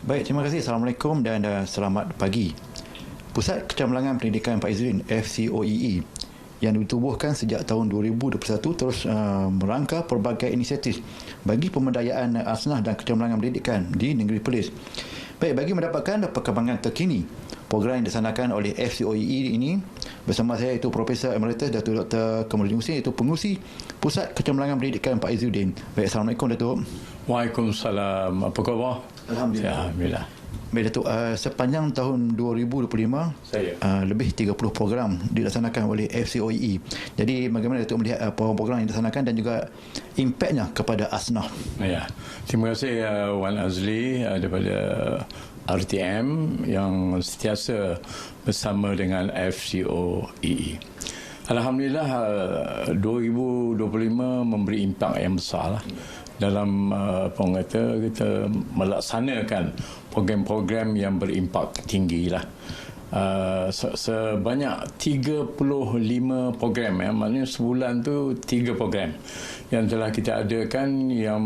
Baik, terima kasih. Assalamualaikum dan selamat pagi. Pusat Kecemerlangan Pendidikan Pak Izzuddin FCOEE yang ditubuhkan sejak tahun 2021 terus merangka pelbagai inisiatif bagi pemberdayaan asnah dan kecemerlangan pendidikan di negeri Perlis. Baik, bagi mendapatkan perkembangan terkini program yang dilaksanakan oleh FCOEE ini, bersama saya iaitu Profesor Emeritus Datuk Dr. Kamarudin Husin, iaitu pengurusi Pusat Kecemerlangan Pendidikan Pak Izzuddin. Baik, Assalamualaikum Datuk. Waalaikumsalam. Apa khabar? Alhamdulillah. Baik Datuk, sepanjang tahun 2025 lebih 30 program dilaksanakan oleh FCOEE. Jadi bagaimana Datuk melihat program yang dilaksanakan dan juga impaknya kepada asnah? Ya. Terima kasih Wan Azli daripada RTM yang sentiasa bersama dengan FCOEE. Alhamdulillah 2025 memberi impak yang besar dalam kita melaksanakan program-program yang berimpak tinggi lah. Sebanyak 35 program, maknanya sebulan tu 3 program yang telah kita adakan yang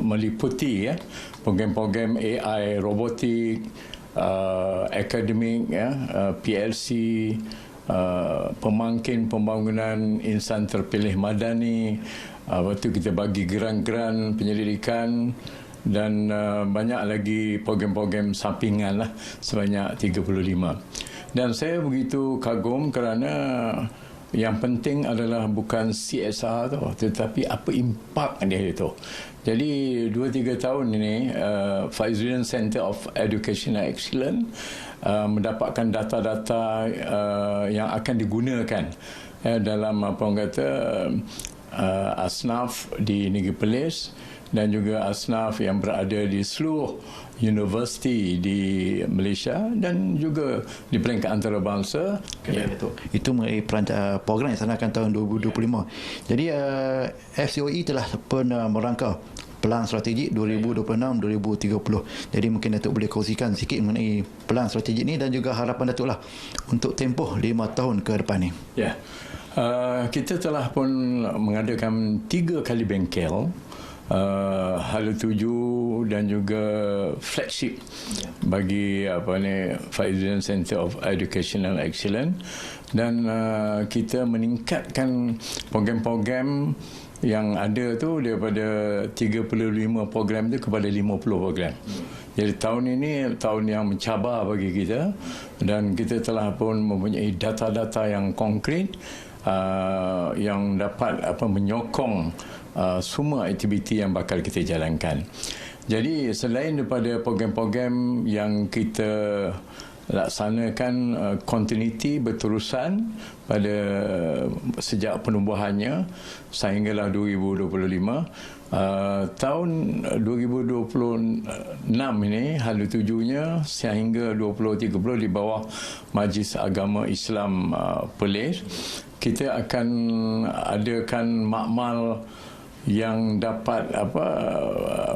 meliputi program-program AI, robotik, akademik, PLC, pemangkin pembangunan insan terpilih madani. Lepas tu kita bagi geran-geran penyelidikan dan banyak lagi program-program sampingan lah, sebanyak 35. Dan saya begitu kagum kerana yang penting adalah bukan CSR tu, tetapi apa impak dia itu. Jadi 2-3 tahun ini Pak Izzuddin Center of Educational Excellence mendapatkan data-data yang akan digunakan dalam asnaf di Negeri Perlis dan juga asnaf yang berada di seluruh universiti di Malaysia dan juga di peringkat antarabangsa. Itu mengenai program yang dilaksanakan tahun 2025. Jadi FCOE telah pun merangka pelan strategik 2026-2030. Jadi mungkin Datuk boleh kongsikan sikit mengenai pelan strategik ini dan juga harapan Datuk lah untuk tempoh 5 tahun ke depan ni. Ya. Kita telah pun mengadakan 3 kali bengkel, Hala 7 dan juga flagship bagi Pak Izzuddin Center of Educational Excellence, dan kita meningkatkan program-program yang ada tu daripada 35 program tu kepada 50 program. Jadi tahun ini tahun yang mencabar bagi kita dan kita telah pun mempunyai data-data yang konkret yang dapat menyokong semua aktiviti yang bakal kita jalankan. Jadi selain daripada program-program yang kita laksanakan continuity berterusan pada sejak penubuhannya sehinggalah 2025, tahun 2026 ini Hala 7-nya sehingga 2030 di bawah Majlis Agama Islam Perlis, kita akan adakan makmal yang dapat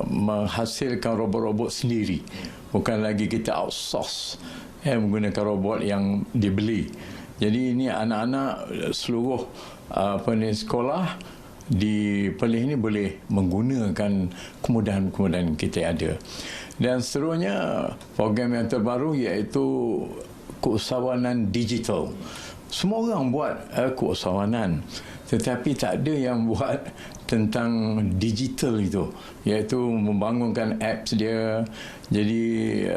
menghasilkan robot-robot sendiri, bukan lagi kita outsource menggunakan robot yang dibeli. Jadi ini anak-anak seluruh sekolah di Perlis ini boleh menggunakan kemudahan-kemudahan kita ada. Dan seterusnya program yang terbaru iaitu keusahawanan digital. Semua orang buat keusahawanan, tetapi tak ada yang buat tentang digital itu, iaitu membangunkan apps dia. Jadi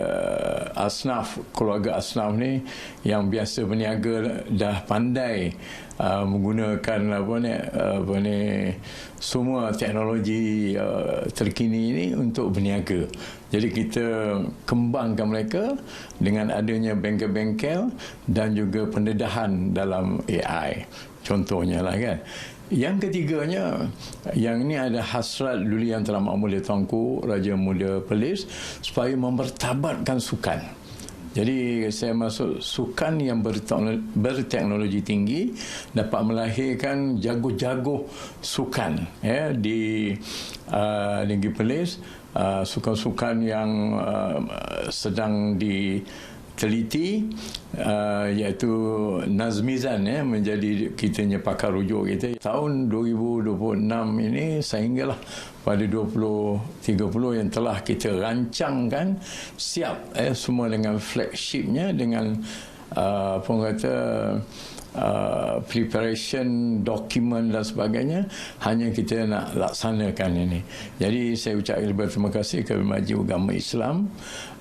asnaf, keluarga asnaf ni yang biasa berniaga dah pandai menggunakan semua teknologi terkini ini untuk berniaga. Jadi kita kembangkan mereka dengan adanya bengkel-bengkel dan juga pendedahan dalam AI. Contohnya lah kan. Yang ketiganya, yang ini ada hasrat Duli Yang Teramat Mulia Tuanku Raja Muda Perlis supaya mempertabatkan sukan. Jadi saya masuk sukan yang berteknologi tinggi dapat melahirkan jago-jago sukan di Negeri Perlis, sukan-sukan yang sedang teliti, iaitu Nazmizan menjadi kitanya pakar rujuk kita. Tahun 2026 ini sehinggalah pada 2030 yang telah kita rancangkan siap semua dengan flagshipnya, dengan apa orang kata preparation dokumen dan sebagainya. Hanya kita nak laksanakan ini. Jadi saya ucapkan berterima kasih kepada Majlis Ugama Islam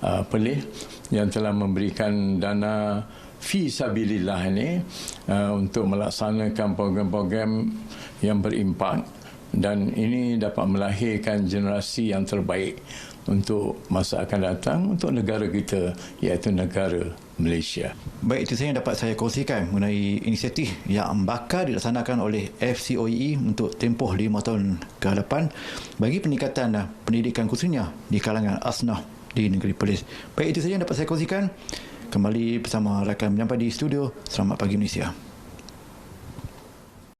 Perlis yang telah memberikan dana fi sabilillah ini untuk melaksanakan program-program yang berimpak, dan ini dapat melahirkan generasi yang terbaik untuk masa akan datang untuk negara kita, iaitu negara Malaysia. Baik, itu saja yang dapat saya kongsikan mengenai inisiatif yang bakal dilaksanakan oleh FCOEE untuk tempoh 5 tahun ke hadapan bagi peningkatan pendidikan khususnya di kalangan asnaf di negeri Perlis. Baik, itu saja yang dapat saya kongsikan. Kembali bersama rakan menyampai di studio. Selamat pagi Malaysia.